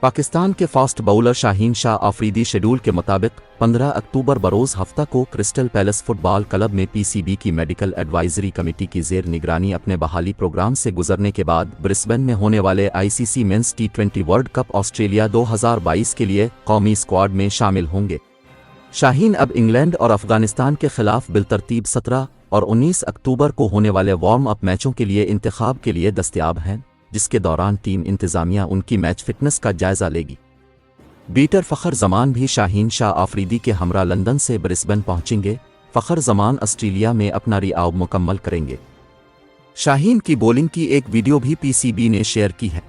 पाकिस्तान के fast bowler Shaheen Shah Afridi schedule के मुताबिक 15 अक्टूबर बरोज़ हफ्ता को क्रिस्टल पैलेस फुटबॉल क्लब में पीसीबी की मेडिकल एडवाइजरी कमेटी की ज़ेर निगरानी अपने बहाली प्रोग्राम से गुजरने के बाद ब्रिस्बेन में होने वाले आईसीसी मेंस टी20 वर्ल्ड कप ऑस्ट्रेलिया 2022 के लिए कौमी स्क्वाड में शामिल होंगे। शाहीन अब इंग्लैंड और अफगानिस्तान के खिलाफ बिलतरतीब 17 और 19 अक्टूबर को होने वाले वार्म अप मैचों के लिए इंतखाब के लिए दस्तयाब हैं, जिसके दौरान टीम इंतज़ामिया उनकी मैच फिटनेस का जायजा लेगी। बीटर फ़खर जमान भी शाहीन शाह आफरीदी के हमरा लंदन से ब्रिस्बेन पहुंचेंगे। फ़खर जमान ऑस्ट्रेलिया में अपना रिआब मुकम्मल करेंगे। शाहीन की बॉलिंग की एक वीडियो भी पीसीबी ने शेयर की है।